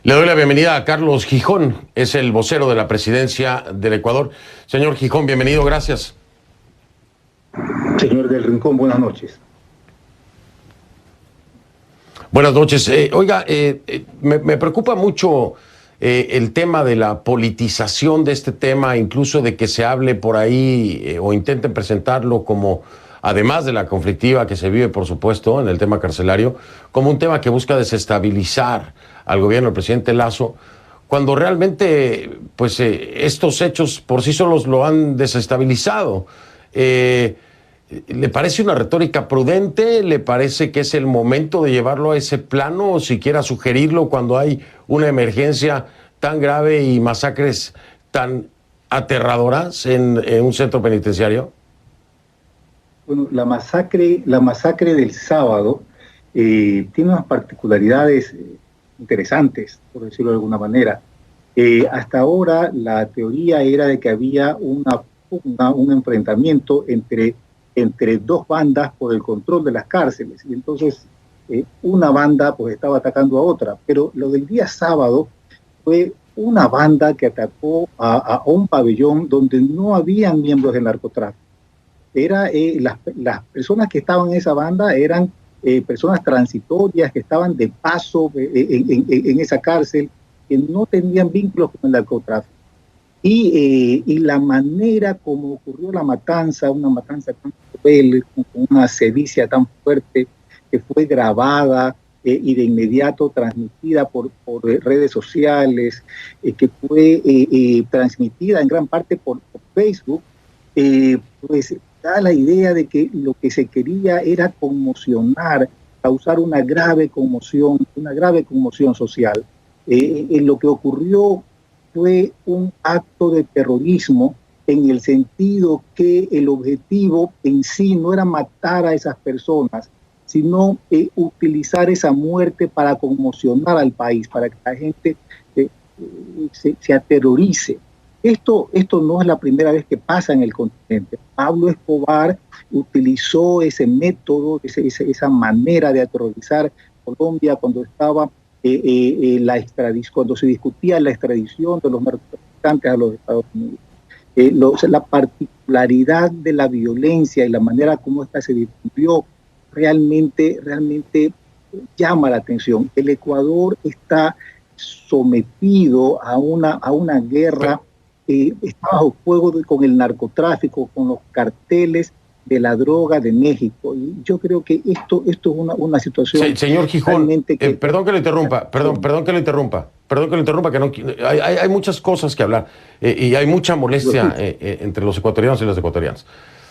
Le doy la bienvenida a Carlos Gijón, es el vocero de la presidencia del Ecuador. Señor Gijón, bienvenido, gracias. Señor del Rincón, buenas noches. Buenas noches. Oiga, me preocupa mucho el tema de la politización de este tema, incluso de que se hable por ahí o intenten presentarlo como, además de la conflictiva que se vive, por supuesto, en el tema carcelario, como un tema que busca desestabilizar al gobierno del presidente Lasso, cuando realmente pues, estos hechos por sí solos lo han desestabilizado. ¿Le parece una retórica prudente? ¿Le parece que es el momento de llevarlo a ese plano o siquiera sugerirlo cuando hay una emergencia tan grave y masacres tan aterradoras en un centro penitenciario? Bueno, la masacre del sábado tiene unas particularidades interesantes, por decirlo de alguna manera. Hasta ahora la teoría era de que había un enfrentamiento entre dos bandas por el control de las cárceles, y entonces una banda pues estaba atacando a otra, pero lo del día sábado fue una banda que atacó a un pabellón donde no habían miembros del narcotráfico. Las personas que estaban en esa banda eran personas transitorias que estaban de paso en esa cárcel, que no tenían vínculos con el narcotráfico. Y la manera como ocurrió la matanza, una matanza tan cruel, con una sevicia tan fuerte, que fue grabada y de inmediato transmitida por redes sociales, que fue transmitida en gran parte por Facebook, pues da la idea de que lo que se quería era conmocionar, causar una grave conmoción social. Lo que ocurrió fue un acto de terrorismo, en el sentido que el objetivo en sí no era matar a esas personas, sino utilizar esa muerte para conmocionar al país, para que la gente se aterrorice. Esto no es la primera vez que pasa en el continente. Pablo Escobar utilizó ese método, esa manera de aterrorizar Colombia cuando estaba cuando se discutía la extradición de los narcotraficantes a los Estados Unidos. La particularidad de la violencia y la manera como esta se difundió realmente llama la atención. El Ecuador está sometido a una guerra, está bajo fuego con el narcotráfico, con los carteles de la droga de México. Y yo creo que esto es una situación... Sí, señor Gijón, perdón que lo interrumpa, que no, hay muchas cosas que hablar y hay mucha molestia entre los ecuatorianos y las ecuatorianas.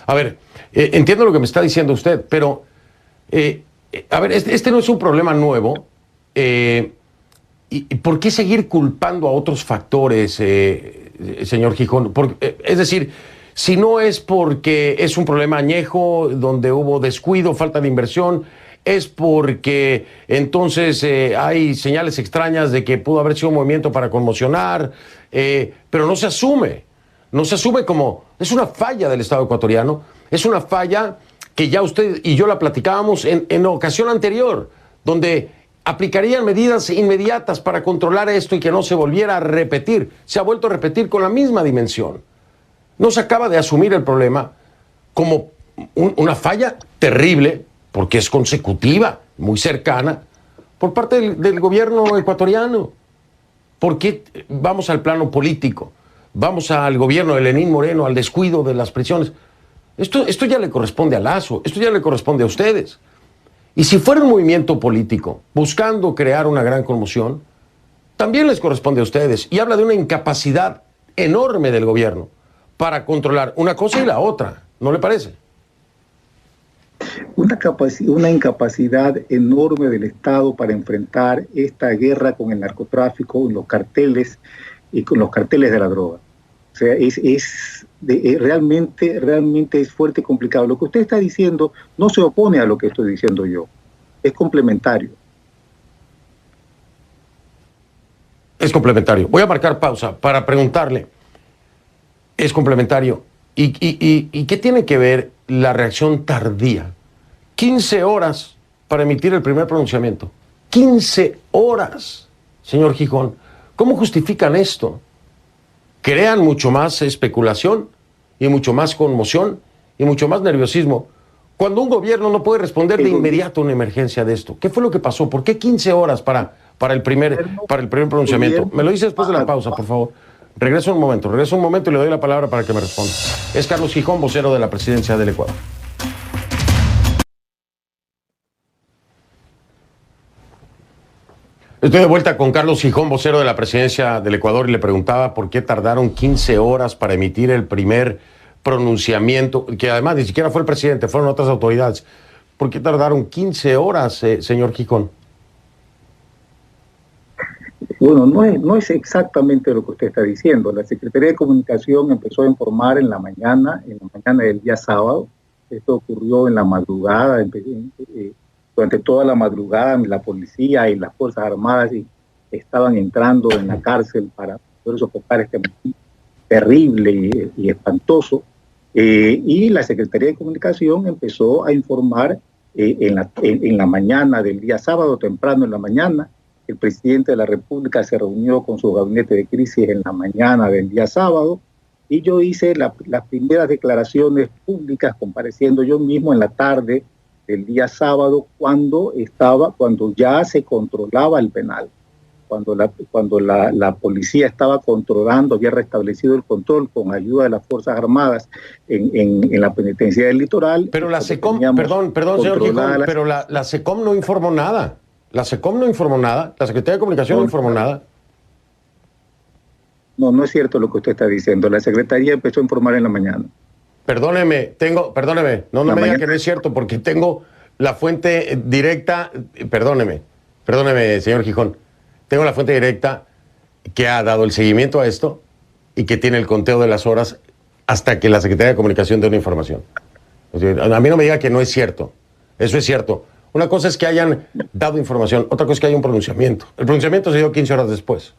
A ver, entiendo lo que me está diciendo usted, pero a ver, este no es un problema nuevo. ¿Y por qué seguir culpando a otros factores, señor Gijón? Es decir, si no es porque es un problema añejo, donde hubo descuido, falta de inversión, es porque entonces hay señales extrañas de que pudo haber sido un movimiento para conmocionar, pero no se asume como, es una falla del Estado ecuatoriano, es una falla que ya usted y yo la platicábamos en ocasión anterior, donde aplicarían medidas inmediatas para controlar esto y que no se volviera a repetir. Se ha vuelto a repetir con la misma dimensión. No se acaba de asumir el problema como una falla terrible, porque es consecutiva, muy cercana, por parte del gobierno ecuatoriano. ¿Por qué vamos al plano político? Vamos al gobierno de Lenín Moreno, al descuido de las prisiones. Esto ya le corresponde a Lasso, esto ya le corresponde a ustedes. Y si fuera un movimiento político buscando crear una gran conmoción, también les corresponde a ustedes. Y habla de una incapacidad enorme del gobierno para controlar una cosa y la otra, ¿no le parece? Una incapacidad enorme del Estado para enfrentar esta guerra con el narcotráfico, los carteles y con los carteles de la droga. O sea, realmente es fuerte y complicado. Lo que usted está diciendo no se opone a lo que estoy diciendo yo, es complementario. Es complementario. Voy a marcar pausa para preguntarle. Es complementario. ¿Y qué tiene que ver la reacción tardía? 15 horas para emitir el primer pronunciamiento. 15 horas. señor Gijón, ¿cómo justifican esto? Crean mucho más especulación y mucho más conmoción y mucho más nerviosismo cuando un gobierno no puede responder de inmediato a una emergencia de esto. ¿Qué fue lo que pasó? ¿Por qué 15 horas para el primer pronunciamiento? Me lo dice después de la pausa, por favor. Regreso un momento y le doy la palabra para que me responda. Es Carlos Gijón, vocero de la Presidencia del Ecuador. Estoy de vuelta con Carlos Gijón, vocero de la Presidencia del Ecuador, y le preguntaba por qué tardaron 15 horas para emitir el primer pronunciamiento, que además ni siquiera fue el presidente, fueron otras autoridades. ¿Por qué tardaron 15 horas, señor Gijón? Bueno, no es exactamente lo que usted está diciendo. La Secretaría de Comunicación empezó a informar en la mañana del día sábado. Esto ocurrió en la madrugada, durante toda la madrugada la policía y las Fuerzas Armadas estaban entrando en la cárcel para poder sofocar este motín terrible y espantoso. Y la Secretaría de Comunicación empezó a informar en la mañana del día sábado, temprano en la mañana. El presidente de la República se reunió con su gabinete de crisis en la mañana del día sábado y yo hice las primeras declaraciones públicas compareciendo yo mismo en la tarde del día sábado cuando ya se controlaba el penal, cuando la policía estaba controlando, había restablecido el control con ayuda de las Fuerzas Armadas en la penitencia del litoral. Pero la SECOM, perdón señor Gijón, pero la SECOM no informó nada. La SECOM no informó nada, la Secretaría de Comunicación no informó nada. No es cierto lo que usted está diciendo. La Secretaría empezó a informar en la mañana. Perdóneme, no me diga que no es cierto, porque tengo la fuente directa, perdóneme, señor Gijón, tengo la fuente directa que ha dado el seguimiento a esto y que tiene el conteo de las horas hasta que la Secretaría de Comunicación dé una información. O sea, a mí no me diga que no es cierto, eso es cierto. Una cosa es que hayan dado información, otra cosa es que haya un pronunciamiento. El pronunciamiento se dio 15 horas después.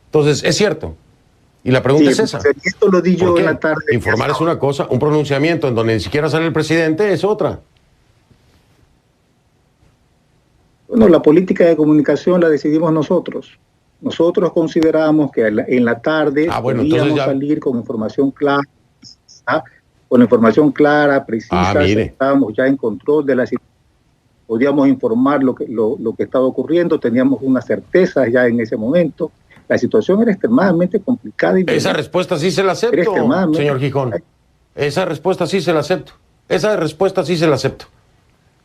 Entonces, es cierto. Y la pregunta es esa. Esto lo di yo en la tarde. Informar es una cosa, un pronunciamiento en donde ni siquiera sale el presidente es otra. Bueno, la política de comunicación la decidimos nosotros. Nosotros consideramos que en la tarde podíamos salir con información clara, precisa, estábamos ya en control de la situación, podíamos informar lo que estaba ocurriendo, teníamos una certeza ya en ese momento. La situación era extremadamente complicada. Esa respuesta sí se la acepto, señor Gijón. Esa respuesta sí se la acepto.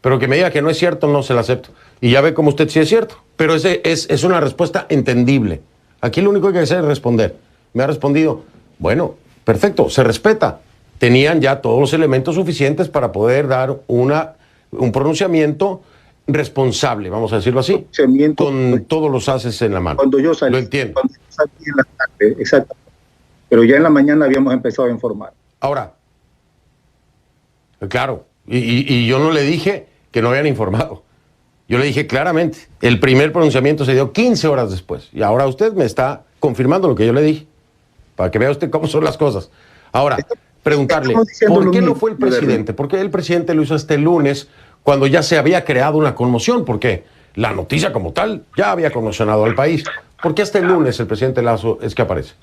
Pero que me diga que no es cierto, no se la acepto. Y ya ve como usted sí es cierto. Pero es una respuesta entendible. Aquí lo único que hay que hacer es responder. Me ha respondido, bueno, perfecto, se respeta. Tenían ya todos los elementos suficientes para poder dar un pronunciamiento responsable, vamos a decirlo así, con todos los haces en la mano. Cuando yo salí, lo entiendo. Cuando yo salí en la tarde, exacto. Pero ya en la mañana habíamos empezado a informar. Ahora, claro, y yo no le dije que no habían informado. Yo le dije claramente, el primer pronunciamiento se dio 15 horas después. Y ahora usted me está confirmando lo que yo le dije, para que vea usted cómo son las cosas. Ahora, preguntarle, ¿por qué no fue el presidente? ¿Por qué el presidente lo hizo este lunes cuando ya se había creado una conmoción? Porque la noticia como tal ya había conmocionado al país. ¿Por qué hasta el lunes el presidente Lasso es que aparece?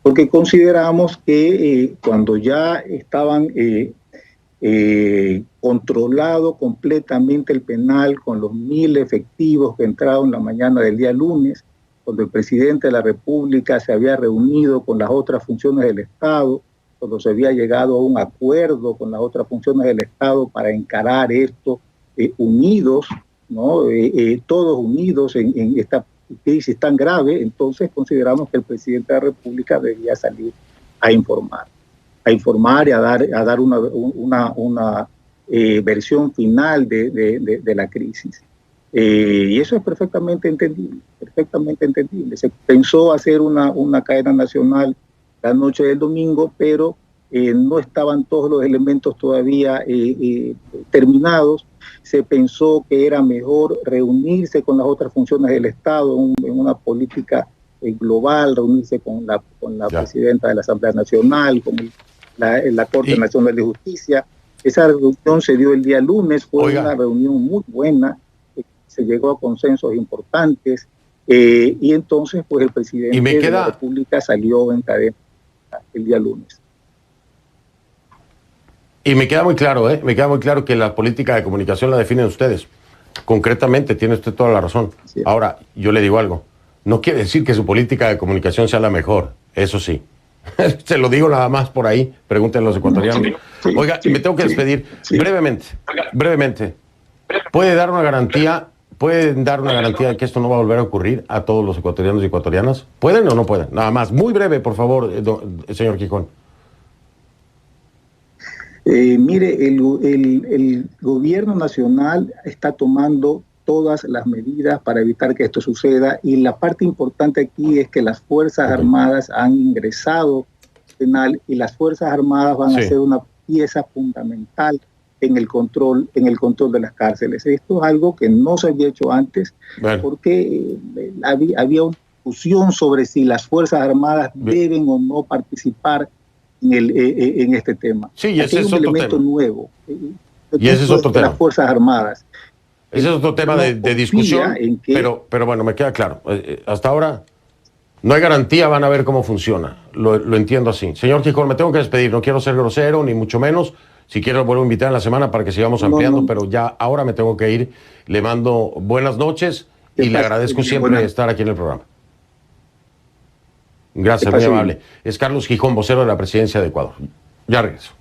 Porque consideramos que cuando ya estaban controlado completamente el penal con los 1.000 efectivos que entraron la mañana del día lunes, cuando el presidente de la República se había reunido con las otras funciones del Estado, cuando se había llegado a un acuerdo con las otras funciones del Estado para encarar esto unidos, ¿no? Todos unidos en esta crisis tan grave, entonces consideramos que el presidente de la República debía salir a informar y a dar una versión final de la crisis. Y eso es perfectamente entendible. Se pensó hacer una cadena nacional la noche del domingo, pero no estaban todos los elementos todavía terminados. Se pensó que era mejor reunirse con las otras funciones del Estado en una política global, reunirse con la presidenta de la Asamblea Nacional, con la Corte Nacional de Justicia. Esa reunión se dio el día lunes, fue una reunión muy buena. se llegó a consensos importantes, y entonces pues el presidente de la República salió en cadena el día lunes. Y me queda muy claro, me queda muy claro que la política de comunicación la definen ustedes. Concretamente, tiene usted toda la razón. Sí. Ahora, yo le digo algo. No quiere decir que su política de comunicación sea la mejor, eso sí. Se lo digo nada más por ahí, pregúntenle a los ecuatorianos. Sí, oiga, me tengo que despedir. Brevemente. ¿Pueden dar una garantía de que esto no va a volver a ocurrir a todos los ecuatorianos y ecuatorianas? ¿Pueden o no pueden? Nada más, muy breve, por favor, señor Gijón. Mire, el gobierno nacional está tomando todas las medidas para evitar que esto suceda, y la parte importante aquí es que las Fuerzas Armadas han ingresado penal, y las Fuerzas Armadas van a ser una pieza fundamental en el control de las cárceles. Esto es algo que no se había hecho antes, porque había una discusión sobre si las Fuerzas Armadas deben o no participar en este tema. Sí, y ese es otro elemento tema nuevo. Y ese es otro tema. Las Fuerzas Armadas. Ese es otro tema de discusión, pero bueno, me queda claro. Hasta ahora no hay garantía, van a ver cómo funciona. Lo entiendo así. Señor Gijón, me tengo que despedir. No quiero ser grosero, ni mucho menos. Si quiero, vuelvo a invitar en la semana para que sigamos ampliando, pero ya ahora me tengo que ir. Le mando buenas noches y le agradezco siempre estar aquí en el programa. Gracias, muy amable. Es Carlos Gijón, vocero de la Presidencia de Ecuador. Ya regreso.